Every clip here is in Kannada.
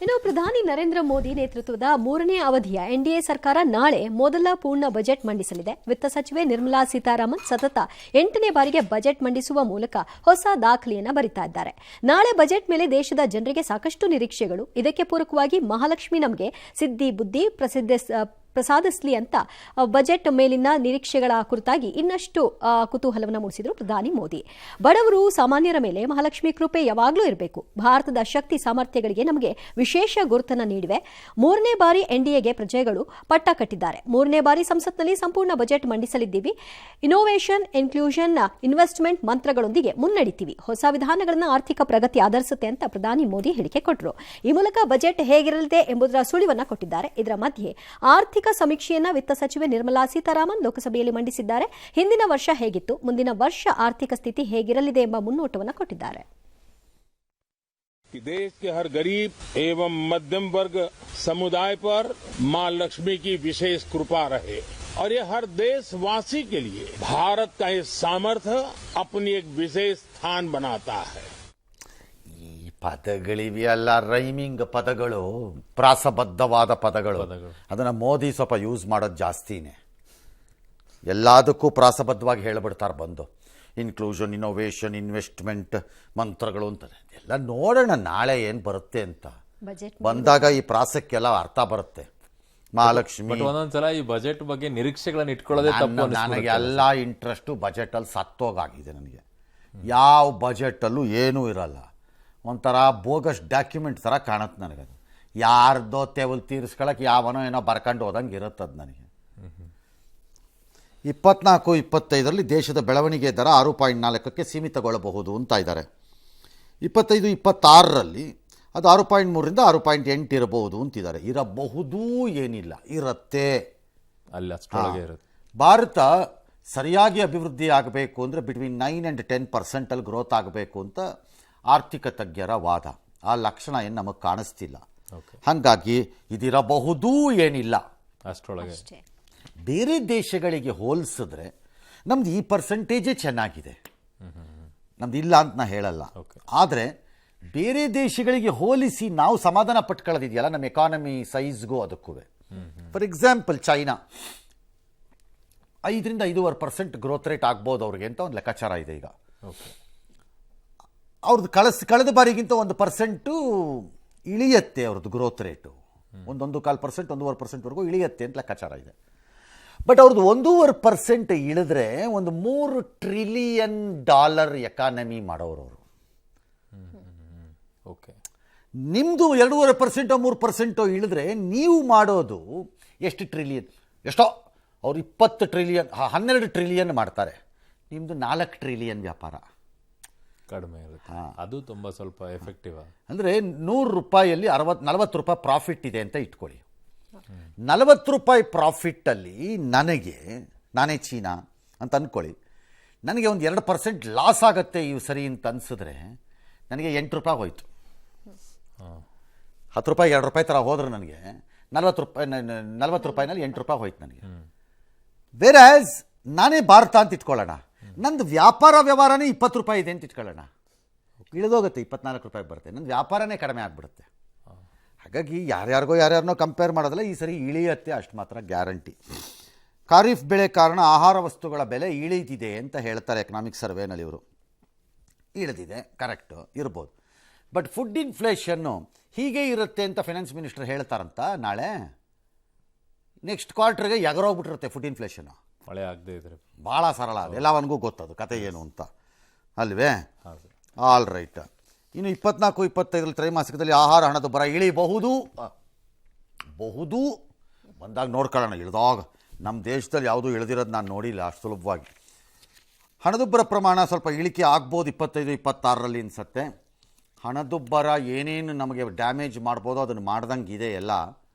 ಇನ್ನು ಪ್ರಧಾನಿ ನರೇಂದ್ರ ಮೋದಿ ನೇತೃತ್ವದ 3ನೇ ಅವಧಿಯ ಎನ್ಡಿಎ ಸರ್ಕಾರ ನಾಳೆ ಮೊದಲ ಪೂರ್ಣ ಬಜೆಟ್ ಮಂಡಿಸಲಿದೆ. ವಿತ್ತ ಸಚಿವೆ ನಿರ್ಮಲಾ ಸೀತಾರಾಮನ್ ಸತತ 8ನೇ ಬಾರಿಗೆ ಬಜೆಟ್ ಮಂಡಿಸುವ ಮೂಲಕ ಹೊಸ ದಾಖಲೆಯನ್ನು ಬರಿತಾ ಇದ್ದಾರೆ. ನಾಳೆ ಬಜೆಟ್ ಮೇಲೆ ದೇಶದ ಜನರಿಗೆ ಸಾಕಷ್ಟು ನಿರೀಕ್ಷೆಗಳು. ಇದಕ್ಕೆ ಪೂರಕವಾಗಿ ಮಹಾಲಕ್ಷ್ಮಿ ನಮಗೆ ಸಿದ್ದಿ ಬುದ್ಧಿ ಪ್ರಸಾದಿಸಲಿ ಅಂತ ಬಜೆಟ್ ಮೇಲಿನ ನಿರೀಕ್ಷೆಗಳ ಕುರಿತಾಗಿ ಇನ್ನಷ್ಟು ಕುತೂಹಲವನ್ನು ಮೂಡಿಸಿದರು ಪ್ರಧಾನಿ ಮೋದಿ. ಬಡವರು ಸಾಮಾನ್ಯರ ಮೇಲೆ ಮಹಾಲಕ್ಷ್ಮಿ ಕೃಪೆ ಯಾವಾಗಲೂ ಇರಬೇಕು. ಭಾರತದ ಶಕ್ತಿ ಸಾಮರ್ಥ್ಯಗಳಿಗೆ ನಮಗೆ ವಿಶೇಷ ಗುರುತನ್ನು ನೀಡಿವೆ. 3ನೇ ಬಾರಿ ಎನ್ಡಿಎಗೆ ಪ್ರಜೆಗಳು ಪಟ್ಟ ಕಟ್ಟಿದ್ದಾರೆ. 3ನೇ ಬಾರಿ ಸಂಸತ್ನಲ್ಲಿ ಸಂಪೂರ್ಣ ಬಜೆಟ್ ಮಂಡಿಸಲಿದ್ದೀವಿ. ಇನೋವೇಷನ್, ಇನ್ಕ್ಲೂಷನ್, ಇನ್ವೆಸ್ಟ್ಮೆಂಟ್ ಮಂತ್ರಗಳೊಂದಿಗೆ ಮುನ್ನಡೆಯುತ್ತೀವಿ. ಹೊಸ ವಿಧಾನಗಳನ್ನು ಆರ್ಥಿಕ ಪ್ರಗತಿ ಆಧರಿಸುತ್ತೆ ಅಂತ ಪ್ರಧಾನಿ ಮೋದಿ ಹೇಳಿಕೆ ಕೊಟ್ಟರು. ಈ ಮೂಲಕ ಬಜೆಟ್ ಹೇಗಿರಲಿದೆ ಎಂಬುದರ ಸುಳಿವನ್ನು ಕೊಟ್ಟಿದ್ದಾರೆ. ಇದರ ಮಧ್ಯೆ ಆರ್ಥಿಕ ಸಮೀಕ್ಷೆಯನ್ನ ವಿತ್ತ ಸಚಿವೆ ನಿರ್ಮಲಾ ಸೀತಾರಾಮನ್ ಲೋಕಸಭೆಯಲ್ಲಿ ಮಂಡಿಸಿದ್ದಾರೆ. ಹಿಂದಿನ ವರ್ಷ ಹೇಗಿತ್ತು, ಮುಂದಿನ ವರ್ಷ ಆರ್ಥಿಕ ಸ್ಥಿತಿ ಹೇಗಿರಲಿದೆ ಎಂಬ ಮುನ್ನೋಟವನ್ನು ಕೊಟ್ಟಿದ್ದಾರೆ. देश के हर गरीब एवं मध्यम वर्ग समुदाय पर मां लक्ष्मी की विशेष कृपा रहे और ये हर देशवासी के लिए भारत का ये सामर्थ्य अपनी एक विशेष स्थान बनाता है. ಪದಗಳಿವೆಯಲ್ಲ, ರೈಮಿಂಗ್ ಪದಗಳು, ಪ್ರಾಸಬದ್ಧವಾದ ಪದಗಳು. ಅದನ್ನು ಮೋದಿ ಸ್ವಲ್ಪ ಯೂಸ್ ಮಾಡೋದು ಜಾಸ್ತಿನೇ. ಎಲ್ಲದಕ್ಕೂ ಪ್ರಾಸಬದ್ಧವಾಗಿ ಹೇಳಿಬಿಡ್ತಾರೆ ಬಂದು. ಇನ್ಕ್ಲೂಷನ್, ಇನೋವೇಷನ್, ಇನ್ವೆಸ್ಟ್ಮೆಂಟ್ ಮಂತ್ರಗಳು ಅಂತಾರೆ. ಎಲ್ಲ ನೋಡೋಣ ನಾಳೆ ಏನು ಬರುತ್ತೆ ಅಂತ. ಬಂದಾಗ ಈ ಪ್ರಾಸಕ್ಕೆಲ್ಲ ಅರ್ಥ ಬರುತ್ತೆ. ಮಹಾಲಕ್ಷ್ಮಿ ಒಂದೊಂದ್ಸಲ ಈ ಬಜೆಟ್ ಬಗ್ಗೆ ನಿರೀಕ್ಷೆಗಳನ್ನ ಇಟ್ಕೊಳ್ಳೋದೇ ತಪ್ಪು. ನನಗೆ ಎಲ್ಲ ಇಂಟ್ರೆಸ್ಟು ಬಜೆಟಲ್ಲಿ ಸತ್ತೋಗಾಗಿದೆ. ನನಗೆ ಯಾವ ಬಜೆಟಲ್ಲೂ ಏನೂ ಇರಲ್ಲ. ಒಂಥರ ಬೋಗಸ್ ಡಾಕ್ಯುಮೆಂಟ್ ಥರ ಕಾಣುತ್ತೆ ನನಗದು. ಯಾರ್ದೋ ತೆವಲ್ ತೀರಿಸ್ಕೊಳಕ್ಕೆ ಯಾವನೋ ಏನೋ ಬರ್ಕೊಂಡು ಹೋದಂಗೆ ಇರುತ್ತದು ನನಗೆ. 24-25ರಲ್ಲಿ ದೇಶದ ಬೆಳವಣಿಗೆ ದರ 6.4ಕ್ಕೆ ಸೀಮಿತಗೊಳ್ಳಬಹುದು ಅಂತ ಇದ್ದಾರೆ. 25-26ರಲ್ಲಿ ಅದು 6.3ರಿಂದ 6.8 ಇರಬಹುದು ಅಂತಿದ್ದಾರೆ. ಇರಬಹುದು ಏನಿಲ್ಲ, ಇರುತ್ತೆ. ಅಲ್ಲಿ ಅಷ್ಟೊಳಗೆ ಇರುತ್ತೆ. ಭಾರತ ಸರಿಯಾಗಿ ಅಭಿವೃದ್ಧಿ ಆಗಬೇಕು ಅಂದರೆ ಬಿಟ್ವೀನ್ 9 and 10% ಗ್ರೋತ್ ಆಗಬೇಕು ಅಂತ ಆರ್ಥಿಕ ತಜ್ಞರ ವಾದ. ಆ ಲಕ್ಷಣ ಏನು ನಮಗೆ ಕಾಣಿಸ್ತಿಲ್ಲ. ಹಾಗಾಗಿ ಇದಿರಬಹುದು ಏನಿಲ್ಲ ಅಷ್ಟರೊಳಗೆ. ಬೇರೆ ದೇಶಗಳಿಗೆ ಹೋಲಿಸಿದ್ರೆ ನಮ್ದು ಈ ಪರ್ಸೆಂಟೇಜೇ ಚೆನ್ನಾಗಿದೆ. ನಮ್ದು ಇಲ್ಲ ಅಂತ ನಾ ಹೇಳಲ್ಲ. ಆದರೆ ಬೇರೆ ದೇಶಗಳಿಗೆ ಹೋಲಿಸಿ ನಾವು ಸಮಾಧಾನ ಪಟ್ಕೊಳ್ಳೋದಿದೆಯಲ್ಲ, ನಮ್ಮ ಎಕಾನಮಿ ಸೈಜ್ಗೂ ಅದಕ್ಕೂ. For example China 5-5.5% growth rate ಆಗ್ಬೋದು ಅವ್ರಿಗೆ ಅಂತ ಒಂದು ಲೆಕ್ಕಾಚಾರ ಇದೆ ಈಗ. ಅವ್ರದ್ದು ಕಳೆದ ಬಾರಿಗಿಂತ 1% ಇಳಿಯತ್ತೆ. ಅವ್ರದ್ದು ಗ್ರೋತ್ ರೇಟು 1.25%, 1.5%ವರೆಗೂ ಇಳಿಯತ್ತೆ ಅಂತ ಲೆಕ್ಕಾಚಾರ ಇದೆ. ಬಟ್ ಅವ್ರದ್ದು 1.5% ಇಳಿದ್ರೆ ಒಂದು $3 ಟ್ರಿಲಿಯನ್ ಎಕಾನಮಿ ಮಾಡೋರು ಅವರು. ಓಕೆ, ನಿಮ್ಮದು 2.5% 3% ಇಳಿದ್ರೆ ನೀವು ಮಾಡೋದು ಎಷ್ಟು ಟ್ರಿಲಿಯನ್? ಎಷ್ಟೋ ಅವ್ರು 20 ಟ್ರಿಲಿಯನ್ 12 ಟ್ರಿಲಿಯನ್ ಮಾಡ್ತಾರೆ. ನಿಮ್ಮದು 4 ಟ್ರಿಲಿಯನ್ ವ್ಯಾಪಾರ. ಕಡಿಮೆ ಇರುತ್ತೆ. ಅದು ತುಂಬ ಸ್ವಲ್ಪ ಎಫೆಕ್ಟಿವ್. ಅಂದರೆ $100ಯಲ್ಲಿ 40 ರೂಪಾಯಿ ಪ್ರಾಫಿಟ್ ಇದೆ ಅಂತ ಇಟ್ಕೊಳ್ಳಿ. 40 ರೂಪಾಯಿ ಪ್ರಾಫಿಟ್ಟಲ್ಲಿ ನಾನೇ ಚೀನಾ ಅಂತ ಅಂದ್ಕೊಳ್ಳಿ, ನನಗೆ ಒಂದು 2% ಲಾಸ್ ಆಗುತ್ತೆ ಇವು ಸರಿ ಅಂತ ಅನಿಸಿದ್ರೆ ನನಗೆ $8 ಹೋಯ್ತು. 10 ರೂಪಾಯಿ 2 ರೂಪಾಯಿ ಥರ ಹೋದ್ರೆ ನನಗೆ 40 ರೂಪಾಯಿನಲ್ಲಿ $8 ಹೋಯ್ತು ನನಗೆ. ಬೇರೆ ನಾನೇ ಭಾರತ ಅಂತ ಇಟ್ಕೊಳ್ಳೋಣ, ನಂದು ವ್ಯಾಪಾರ ವ್ಯವಹಾರನೇ 20 ರೂಪಾಯಿ ಇದೆ ಅಂತ ಇಟ್ಕೊಳ್ಳೋಣ, ಇಳಿದೋಗುತ್ತೆ 24 ರೂಪಾಯಿ ಬರುತ್ತೆ. ನನ್ನ ವ್ಯಾಪಾರನೇ ಕಡಿಮೆ ಆಗಿಬಿಡುತ್ತೆ. ಹಾಗಾಗಿ ಯಾರ್ಯಾರನ್ನೋ ಕಂಪೇರ್ ಮಾಡೋದಲ್ಲ, ಈ ಸರಿ ಇಳಿಯುತ್ತೆ ಅಷ್ಟು ಮಾತ್ರ ಗ್ಯಾರಂಟಿ. ಖಾರಿಫ್ ಬೆಳೆ ಕಾರಣ ಆಹಾರ ವಸ್ತುಗಳ ಬೆಲೆ ಇಳಿದಿದೆ ಅಂತ ಹೇಳ್ತಾರೆ ಎಕನಾಮಿಕ್ ಸರ್ವೇನಲ್ಲಿ ಇವರು. ಇಳಿದಿದೆ, ಕರೆಕ್ಟು ಇರ್ಬೋದು. ಬಟ್ ಫುಡ್ ಇನ್ಫ್ಲೇಷನ್ನು ಹೀಗೆ ಇರುತ್ತೆ ಅಂತ ಫೈನಾನ್ಸ್ ಮಿನಿಸ್ಟರ್ ಹೇಳ್ತಾರಂತ. ನಾಳೆ ನೆಕ್ಸ್ಟ್ ಕ್ವಾರ್ಟರ್ಗೆ ಎಗರೋಗ್ಬಿಟ್ಟಿರುತ್ತೆ ಫುಡ್ ಇನ್ಫ್ಲೇಷನ್ನು. ಮಳೆ ಆಗದೆ ಇದ್ರೆ ಭಾಳ ಸರಳ, ಅದೆಲ್ಲವನಿಗೂ ಗೊತ್ತದು ಕತೆ ಏನು ಅಂತ ಅಲ್ವೇ? All right. ಇನ್ನು 24-25 ತ್ರೈಮಾಸಿಕದಲ್ಲಿ ಆಹಾರ ಹಣದುಬ್ಬರ ಇಳಿಬಹುದು ಬಂದಾಗ ನೋಡ್ಕೊಳ್ಳೋಣ. ಇಳಿದಾಗ ನಮ್ಮ ದೇಶದಲ್ಲಿ ಯಾವುದೂ ಇಳಿದಿರೋದು ನಾನು ನೋಡಿಲ್ಲ ಅಷ್ಟು ಸುಲಭವಾಗಿ. ಹಣದುಬ್ಬರ ಪ್ರಮಾಣ ಸ್ವಲ್ಪ ಇಳಿಕೆ ಆಗ್ಬೋದು 25-26ರಲ್ಲಿ ಅನಿಸುತ್ತೆ. ಹಣದುಬ್ಬರ ಏನೇನು ನಮಗೆ ಡ್ಯಾಮೇಜ್ ಮಾಡ್ಬೋದೋ ಅದನ್ನು ಮಾಡ್ದಂಗೆ ಇದೆ, ಎಲ್ಲ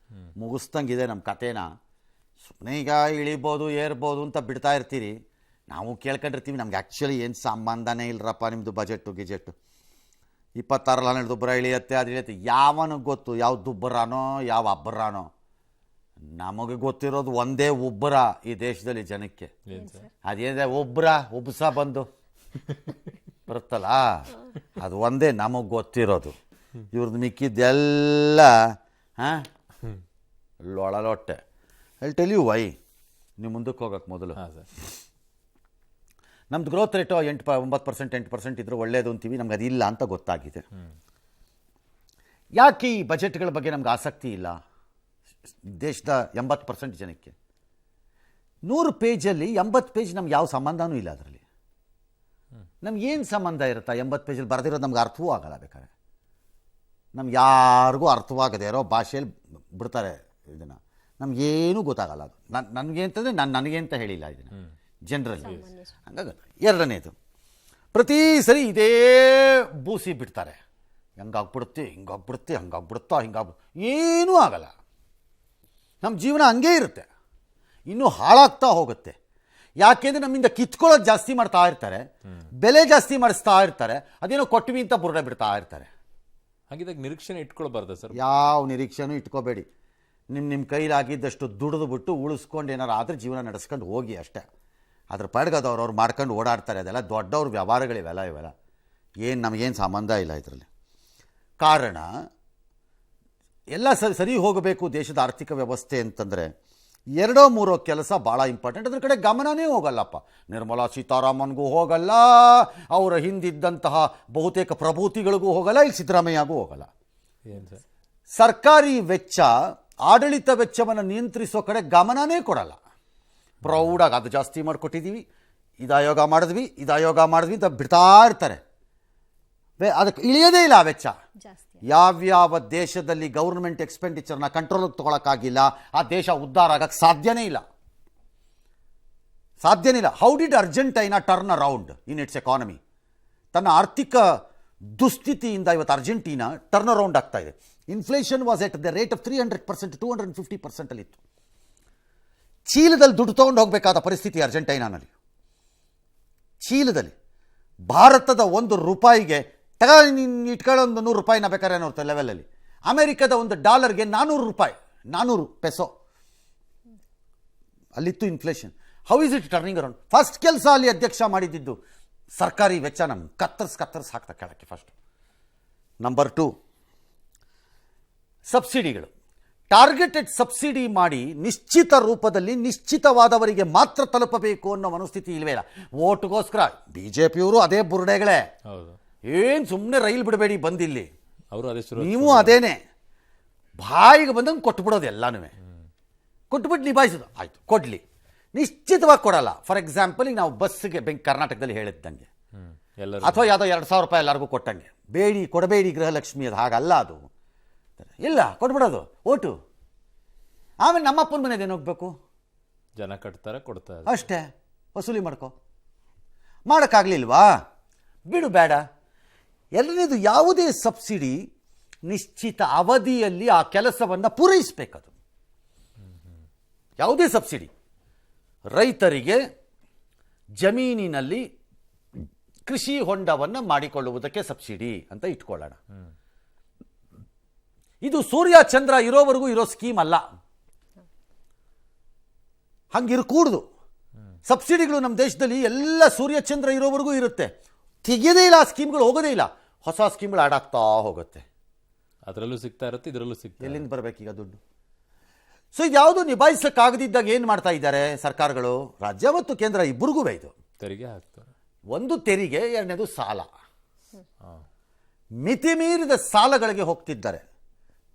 ಮುಗಿಸ್ದಂಗಿದೆ ನಮ್ಮ ಕಥೆನ. ಸುಮ್ಮನೆ ಈಗ ಇಳಿಬೋದು ಏರ್ಬೋದು ಅಂತ ಬಿಡ್ತಾ ಇರ್ತೀರಿ, ನಾವು ಕೇಳ್ಕೊಂಡಿರ್ತೀವಿ. ನಮ್ಗೆ ಆ್ಯಕ್ಚುಲಿ ಏನು ಸಂಬಂಧನೇ ಇಲ್ಲರಪ್ಪ ನಿಮ್ಮದು ಬಜೆಟು ಗಿಜೆಟ್ಟು. 26ರಲ್ಲಿ ಹಣದುಬ್ಬರ ಇಳಿಯುತ್ತೆ, ಅದು ಇಳಿಯುತ್ತೆ. ಯಾವನಿಗೆ ಗೊತ್ತು ಯಾವ ದುಬ್ಬರಾನೋ ಯಾವ ಅಬ್ಬರಾನೋ? ನಮಗೆ ಗೊತ್ತಿರೋದು ಒಂದೇ ಉಬ್ಬರ ಈ ದೇಶದಲ್ಲಿ ಜನಕ್ಕೆ. ಅದೇನಿದೆ ಉಬ್ಬಸ ಬಂದು ಬರುತ್ತಲ್ಲ, ಅದು ಒಂದೇ ನಮಗೆ ಗೊತ್ತಿರೋದು. ಇವ್ರದ್ದು ಮಿಕ್ಕಿದ್ದೆಲ್ಲ ಹಾಂ ಲೊಳಲೊಟ್ಟೆ. I tell you why. ನೀವು ಮುಂದಕ್ಕೆ ಹೋಗೋಕ್ಕೆ ಮೊದಲು ಹಾಂ ಸರ್. ನಮ್ದು ಗ್ರೋತ್ ರೇಟು 9% 8% ಇದ್ರೂ ಒಳ್ಳೇದು ಅಂತೀವಿ, ನಮ್ಗೆ ಅದಿಲ್ಲ ಅಂತ ಗೊತ್ತಾಗಿದೆ. ಯಾಕೆ ಈ ಬಜೆಟ್ಗಳ ಬಗ್ಗೆ ನಮ್ಗೆ ಆಸಕ್ತಿ ಇಲ್ಲ? ದೇಶದ 80% ಜನಕ್ಕೆ 100 ಪೇಜಲ್ಲಿ 80 ಪೇಜ್ ನಮ್ಗೆ ಯಾವ ಸಂಬಂಧನೂ ಇಲ್ಲ. ಅದರಲ್ಲಿ ನಮ್ಗೇನು ಸಂಬಂಧ ಇರುತ್ತಾ? 80 ಪೇಜಲ್ಲಿ ಬರೆದಿರೋದು ನಮ್ಗೆ ಅರ್ಥವೂ ಆಗಲ್ಲ. ಬೇಕಾದ್ರೆ ನಮ್ಗೆ ಯಾರಿಗೂ ಅರ್ಥವಾಗದೇ ಇರೋ ಭಾಷೆಯಲ್ಲಿ ಬಿಡ್ತಾರೆ ಇದನ್ನು, ನಮಗೇನೂ ಗೊತ್ತಾಗಲ್ಲ. ಅದು ನನಗೆ ಅಂತಂದರೆ ನನಗೆ ಅಂತ ಹೇಳಿಲ್ಲ ಇದನ್ನು, ಜನರಲ್ಲಿ ಹಂಗಾಗಲ್ಲ. ಎರಡನೇದು, ಪ್ರತಿ ಸರಿ ಇದೇ ಬೂಸಿ ಬಿಡ್ತಾರೆ, ಹಂಗಾಗ್ಬಿಡುತ್ತೆ ಹಿಂಗಾಗ್ಬಿಡುತ್ತೆ ಹಂಗಾಗ್ಬಿಡುತ್ತಾ ಏನೂ ಆಗಲ್ಲ. ನಮ್ಮ ಜೀವನ ಹಂಗೇ ಇರುತ್ತೆ, ಇನ್ನೂ ಹಾಳಾಗ್ತಾ ಹೋಗುತ್ತೆ. ಯಾಕೆಂದರೆ ನಮ್ಮಿಂದ ಕಿತ್ಕೊಳ್ಳೋದು ಜಾಸ್ತಿ ಮಾಡ್ತಾ ಇರ್ತಾರೆ, ಬೆಲೆ ಜಾಸ್ತಿ ಮಾಡಿಸ್ತಾ ಇರ್ತಾರೆ, ಅದೇನೋ ಕೊಟ್ವಿ ಅಂತ ಬುರುಡೆ ಬಿಡ್ತಾ ಇರ್ತಾರೆ. ಹಾಗಿದ್ದಾಗ ನಿರೀಕ್ಷಣೆ ಇಟ್ಕೊಳ್ಬಾರ್ದ ಸರ್? ಯಾವ ನಿರೀಕ್ಷೆನೂ ಇಟ್ಕೋಬೇಡಿ. ನಿಮ್ಮ ಕೈಲಾಗಿದ್ದಷ್ಟು ದುಡಿದು ಬಿಟ್ಟು ಉಳಿಸ್ಕೊಂಡು ಏನಾರು ಆದರೆ ಜೀವನ ನಡೆಸ್ಕೊಂಡು ಹೋಗಿ ಅಷ್ಟೇ. ಅದ್ರ ಪಾಡ್ಗದವ್ರು ಅವ್ರು ಮಾಡ್ಕೊಂಡು ಓಡಾಡ್ತಾರೆ, ಅದೆಲ್ಲ ದೊಡ್ಡವ್ರ ವ್ಯವಹಾರಗಳಿವೆಲ್ಲ. ಇವೆಲ್ಲ ಏನು ನಮಗೇನು ಸಂಬಂಧ ಇಲ್ಲ ಇದರಲ್ಲಿ. ಕಾರಣ ಎಲ್ಲ ಸರಿ ಹೋಗಬೇಕು ದೇಶದ ಆರ್ಥಿಕ ವ್ಯವಸ್ಥೆ ಅಂತಂದರೆ 2-3 ಕೆಲಸ ಭಾಳ ಇಂಪಾರ್ಟೆಂಟ್. ಅದ್ರ ಕಡೆ ಗಮನನೇ ಹೋಗಲ್ಲಪ್ಪ. ನಿರ್ಮಲಾ ಸೀತಾರಾಮನ್ಗೂ ಹೋಗಲ್ಲ, ಅವರ ಹಿಂದಿದ್ದಂತಹ ಬಹುತೇಕ ಪ್ರಭೂತಿಗಳಿಗೂ ಹೋಗಲ್ಲ, ಇಲ್ಲಿ ಸಿದ್ದರಾಮಯ್ಯಗೂ ಹೋಗಲ್ಲ. ಏನು ಸರ್? ಸರ್ಕಾರಿ ವೆಚ್ಚ, ಆಡಳಿತ ವೆಚ್ಚವನ್ನು ನಿಯಂತ್ರಿಸೋ ಕಡೆ ಗಮನನೇ ಕೊಡಲ್ಲ. ಪ್ರೌಢಾಗಿ ಅದು ಜಾಸ್ತಿ ಮಾಡಿಕೊಟ್ಟಿದ್ದೀವಿ, ಇದಾಯೋಗ ಮಾಡಿದ್ವಿ ಅಂತ ಬಿಡ್ತಾ ಇರ್ತಾರೆ. ಅದಕ್ಕೆ ಇಳಿಯೋದೇ ಇಲ್ಲ ಆ ವೆಚ್ಚ. ಯಾವ್ಯಾವ ದೇಶದಲ್ಲಿ ಗೌರ್ಮೆಂಟ್ ಎಕ್ಸ್ಪೆಂಡಿಚರ್ನ ಕಂಟ್ರೋಲಿಗೆ ತೊಗೊಳಕ್ಕಾಗಿಲ್ಲ, ಆ ದೇಶ ಉದ್ಧಾರ ಆಗಕ್ಕೆ ಸಾಧ್ಯನೇ ಇಲ್ಲ. How did Argentina turn around in its economy? ತನ್ನ ಆರ್ಥಿಕ ದುಸ್ಥಿತಿಯಿಂದ ಇವತ್ತು ಅರ್ಜೆಂಟೀನಾ ಟರ್ನ್ ಅರೌಂಡ್ ಆಗ್ತಾ ಇದೆ. Inflation was at the rate of 300%, 250% ಅಲ್ಲಿತ್ತು. ಚೀಲದಲ್ಲಿ ದುಡ್ಡು ತೊಗೊಂಡು ಹೋಗಬೇಕಾದ ಪರಿಸ್ಥಿತಿ ಅರ್ಜೆಂಟೈನಾನಲ್ಲಿ. ಚೀಲದಲ್ಲಿ ಭಾರತದ $1 ನೀನು ಇಟ್ಕೊಳ್ಳೋದು $100 ಬೇಕಾದ್ರೆ ನೋಡ್ತಾ ಲೆವೆಲಲ್ಲಿ. ಅಮೆರಿಕದ $1 $400, ಪೆಸೋ ಅಲ್ಲಿತ್ತು inflation. How is it turning around? First ಕೆಲಸ ಅಲ್ಲಿ ಅಧ್ಯಕ್ಷ ಮಾಡಿದ್ದು ಸರ್ಕಾರಿ ವೆಚ್ಚ ನಮ್ಮ ಕತ್ತರಿಸ್ ಹಾಕ್ತಾ ಕೆಳಕ್ಕೆ. ಫಸ್ಟ್. ನಂಬರ್ 2, ಸಬ್ಸಿಡಿಗಳು. ಟಾರ್ಗೆಟೆಡ್ ಸಬ್ಸಿಡಿ ಮಾಡಿ ನಿಶ್ಚಿತ ರೂಪದಲ್ಲಿ ನಿಶ್ಚಿತವಾದವರಿಗೆ ಮಾತ್ರ ತಲುಪಬೇಕು ಅನ್ನೋ ಮನಸ್ಥಿತಿ ಇಲ್ವೇ ಇಲ್ಲ. ಓಟ್ಗೋಸ್ಕರ BJPಯವರು ಅದೇ ಬುರುಡೆಗಳೇ. ಹೌದು. ಏನು ಸುಮ್ಮನೆ ರೈಲ್ ಬಿಡಬೇಡಿ ಬಂದಿಲ್ಲಿ, ಅವರು ಅದೇ ನೀವು ಅದೇನೆ ಬಾಯಿಗೆ ಬಂದಂಗೆ ಕೊಟ್ಬಿಡೋದು. ಎಲ್ಲನೂ ಕೊಟ್ಬಿಟ್ಟು ನಿಭಾಯಿಸೋದು. ಆಯಿತು ಕೊಡಲಿ, ನಿಶ್ಚಿತವಾಗಿ ಕೊಡಲ್ಲ. ಫಾರ್ ಎಕ್ಸಾಂಪಲ್, ಈಗ ನಾವು ಬಸ್ಸಿಗೆ ಕರ್ನಾಟಕದಲ್ಲಿ ಹೇಳಿದ್ದಂಗೆ, ಅಥವಾ ಯಾವುದೋ $2,000 ಎಲ್ಲರಿಗೂ ಕೊಟ್ಟಂಗೆ, ಕೊಡಬೇಡಿ ಗೃಹಲಕ್ಷ್ಮಿ, ಅದು ಹಾಗಲ್ಲ. ಅದು ಇಲ್ಲ, ಕೊಟ್ಬಿಡೋದು ಓಟು. ಆಮೇಲೆ ನಮ್ಮಪ್ಪನ ಮನೆದೇನು ಹೋಗ್ಬೇಕು? ಜನ ಕಟ್ತಾರೆ, ಕೊಡ್ತಾರೆ ಅಷ್ಟೇ. ವಸೂಲಿ ಮಾಡೋಕ್ಕಾಗಲಿಲ್ವಾ? ಬಿಡು, ಬೇಡ. ಎರಡನೇದು, ಯಾವುದೇ ಸಬ್ಸಿಡಿ ನಿಶ್ಚಿತ ಅವಧಿಯಲ್ಲಿ ಆ ಕೆಲಸವನ್ನು ಪೂರೈಸಬೇಕದು. ಯಾವುದೇ ಸಬ್ಸಿಡಿ, ರೈತರಿಗೆ ಜಮೀನಿನಲ್ಲಿ ಕೃಷಿ ಹೊಂಡವನ್ನು ಮಾಡಿಕೊಳ್ಳುವುದಕ್ಕೆ ಸಬ್ಸಿಡಿ ಅಂತ ಇಟ್ಕೊಳ್ಳೋಣ. ಇದು ಸೂರ್ಯ ಚಂದ್ರ ಇರೋವರೆಗೂ ಇರೋ ಸ್ಕೀಮ್ ಅಲ್ಲ, ಹಂಗಿರಕೂಡ್ದು. ಸಬ್ಸಿಡಿಗಳು ನಮ್ಮ ದೇಶದಲ್ಲಿ ಎಲ್ಲ ಸೂರ್ಯಚಂದ್ರ ಇರೋವರೆಗೂ ಇರುತ್ತೆ, ತೆಗೆಯೋದೇ ಇಲ್ಲ. ಆ ಸ್ಕೀಮ್ಗಳು ಹೋಗೋದೇ ಇಲ್ಲ, ಹೊಸ ಸ್ಕೀಮ್ಗಳು ಆಡ್ ಆಗ್ತಾ ಹೋಗುತ್ತೆ. ಅದರಲ್ಲೂ ಸಿಗ್ತಾ ಇರುತ್ತೆ, ಇದರಲ್ಲೂ ಸಿಗ್ತಾ. ಎಲ್ಲಿಂದ ಬರಬೇಕೀಗ ದುಡ್ಡು? ಸೊ ಇದು ಯಾವುದು ನಿಭಾಯಿಸಕ್ಕಾಗದಿದ್ದಾಗ ಏನು ಮಾಡ್ತಾ ಇದ್ದಾರೆ ಸರ್ಕಾರಗಳು? ರಾಜ್ಯ ಮತ್ತು ಕೇಂದ್ರ ಇಬ್ಬರಿಗೂ ಇದು ತೆರಿಗೆ ಹಾಕ್ತಾರೆ. ಒಂದು ತೆರಿಗೆ, ಎರಡನೇದು ಸಾಲ. ಮಿತಿ ಮೀರಿದ ಸಾಲಗಳಿಗೆ ಹೋಗ್ತಿದ್ದಾರೆ.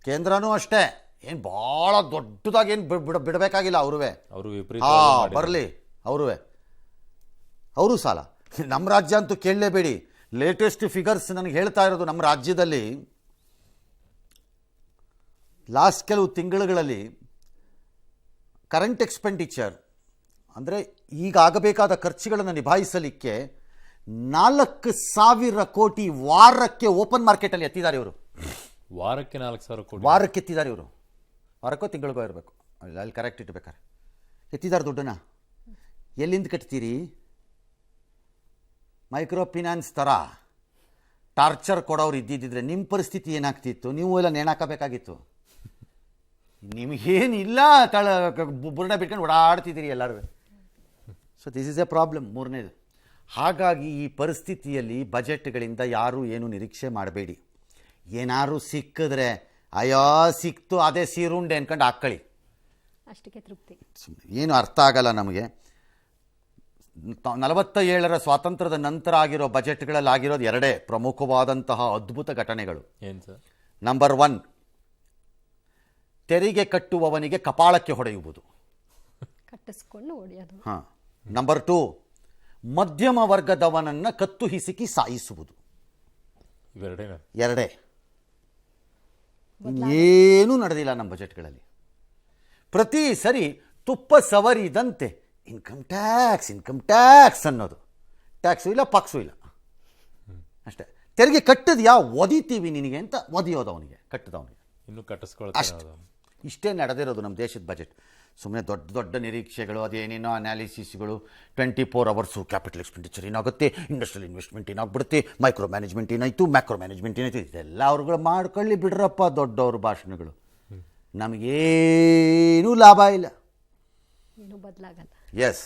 ಕೇಂದ್ರನೂ ಅಷ್ಟೇ, ಏನು ಭಾಳ ದೊಡ್ಡದಾಗಿ ಏನು ಬಿಡಬೇಕಾಗಿಲ್ಲ. ಅವರು ಬರಲಿ, ಅವರು ಸಾಲ. ನಮ್ಮ ರಾಜ್ಯ ಅಂತೂ ಕೇಳಲೇಬೇಡಿ. ಲೇಟೆಸ್ಟ್ ಫಿಗರ್ಸ್ ನನಗೆ ಹೇಳ್ತಾ ಇರೋದು, ನಮ್ಮ ರಾಜ್ಯದಲ್ಲಿ ಲಾಸ್ಟ್ ಕೆಲವು ತಿಂಗಳುಗಳಲ್ಲಿ ಕರೆಂಟ್ ಎಕ್ಸ್ಪೆಂಡಿಚರ್ ಅಂದರೆ ಈಗ ಆಗಬೇಕಾದ ಖರ್ಚುಗಳನ್ನು ನಿಭಾಯಿಸಲಿಕ್ಕೆ 4,000 ಕೋಟಿ ವಾರಕ್ಕೆ ಓಪನ್ ಮಾರ್ಕೆಟಲ್ಲಿ ಎತ್ತಿದ್ದಾರೆ ಇವರು. ವಾರಕ್ಕೆ 4,000 ಕೋಟಿ ವಾರಕ್ಕೆ ಎತ್ತಿದ್ದಾರೆ ಇವರು. ವಾರಕ್ಕೋ ತಿಂಗಳಿಗೋ ಇರಬೇಕು, ಅಲ್ಲಿ ಕರೆಕ್ಟ್ ಇಟ್ಬೇಕಾರೆ ಎತ್ತಿದ್ದಾರೆ ದುಡ್ಡನ್ನು. ಎಲ್ಲಿಂದ ಕಟ್ತೀರಿ? ಮೈಕ್ರೋ ಫಿನಾನ್ಸ್ ಥರ ಟಾರ್ಚರ್ ಕೊಡೋರು ಇದ್ದಿದ್ದರೆ ನಿಮ್ಮ ಪರಿಸ್ಥಿತಿ ಏನಾಗ್ತಿತ್ತು? ನೀವು ಎಲ್ಲ ನೇಣಾಕಬೇಕಾಗಿತ್ತು. ನಿಮಗೇನಿಲ್ಲ, ಬುರ್ಡ ಬಿಟ್ಕೊಂಡು ಓಡಾಡ್ತಿದ್ದೀರಿ ಎಲ್ಲರೂ. So this is A problem. ಮೂರನೇದು, ಹಾಗಾಗಿ ಈ ಪರಿಸ್ಥಿತಿಯಲ್ಲಿ ಬಜೆಟ್ಗಳಿಂದ ಯಾರೂ ಏನು ನಿರೀಕ್ಷೆ ಮಾಡಬೇಡಿ. ಏನಾದ್ರು ಸಿಕ್ಕಿದ್ರೆ ಅಯ್ಯೋ ಸಿಕ್ತು ಅದೇ ಸೀರುಂಡೆ ಅನ್ಕೊಂಡು ಹಾಕ್ಕೊಳ್ಳಿ. ಅಷ್ಟಕ್ಕೆ ತೃಪ್ತಿ. ಏನು ಅರ್ಥ ಆಗಲ್ಲ ನಮಗೆ. 47ರ ಸ್ವಾತಂತ್ರ್ಯದ ನಂತರ ಆಗಿರೋ ಬಜೆಟ್ಗಳಲ್ಲಿ ಆಗಿರೋದು ಎರಡೇ ಪ್ರಮುಖವಾದಂತಹ ಅದ್ಭುತ ಘಟನೆಗಳು. ಏನು ಸರ್? ನಂಬರ್ 1, ತೆರಿಗೆ ಕಟ್ಟುವವನಿಗೆ ಕಪಾಳಕ್ಕೆ ಹೊಡೆಯುವುದು. ಕಟ್ಟಿಸ್ಕೊಂಡು ಹೊಡೆಯೋದು. ಹಾಂ. ನಂಬರ್ 2, ಮಧ್ಯಮ ವರ್ಗದವನನ್ನು ಕತ್ತು ಹಿಸುಕಿ ಸಾಯಿಸುವುದು. ಇವೆರಡೇನಾ? ಎರಡೇ. ಏನೂ ನಡೆದಿಲ್ಲ ನಮ್ಮ ಬಜೆಟ್ಗಳಲ್ಲಿ. ಪ್ರತಿ ಸರಿ ತುಪ್ಪ ಸವರಿದಂತೆ ಇನ್ಕಮ್ ಟ್ಯಾಕ್ಸ್ ಅನ್ನೋದು. ಟ್ಯಾಕ್ಸು ಇಲ್ಲ, ಪಾಕ್ಸು ಇಲ್ಲ, ಅಷ್ಟೇ. ತೆರಿಗೆ ಕಟ್ಟಿದ್ಯಾ, ಒದಿತೀವಿ ನಿನಗೆ ಅಂತ ಒದಿಯೋದು ಅವನಿಗೆ, ಕಟ್ಟದವನಿಗೆ. ಇನ್ನೂ ಕಟ್ಟಿಸ್ಕೊಳ್ತಾರೆ. ಅಷ್ಟು ಇಷ್ಟೇ ನಡೆದಿರೋದು ನಮ್ಮ ದೇಶದ ಬಜೆಟ್. ಸುಮ್ಮನೆ ದೊಡ್ಡ ದೊಡ್ಡ ನಿರೀಕ್ಷೆಗಳು, ಅದೇನೇನೋ ಅನಾಲಿಸಿಸ್ಗಳು, 24 ಅವರ್ಸು ಕ್ಯಾಪಿಟಲ್ ಎಕ್ಸ್ಪೆಂಡಿಚರ್ ಏನಾಗುತ್ತೆ, ಇಂಡಸ್ಟ್ರಿಯಲ್ ಇನ್ವೆಸ್ಟ್ಮೆಂಟ್ ಏನಾಗ್ಬಿಡುತ್ತೆ, ಮೈಕ್ರೋ ಮ್ಯಾನೇಜ್ಮೆಂಟ್ ಏನಾಯಿತು, ಮ್ಯಾಕ್ರೋ ಮ್ಯಾನೇಜ್ಮೆಂಟ್ ಏನಾಯಿತು, ಇದೆಲ್ಲ ಅವ್ರುಗಳು ಮಾಡ್ಕೊಳ್ಳಿ ಬಿಡ್ರಪ್ಪ ದೊಡ್ಡವ್ರ ಭಾಷಣಗಳು. ನಮಗೇನೂ ಲಾಭ ಇಲ್ಲ. ಏನು ಬದಲಾಗಲ್ಲ. ಎಸ್.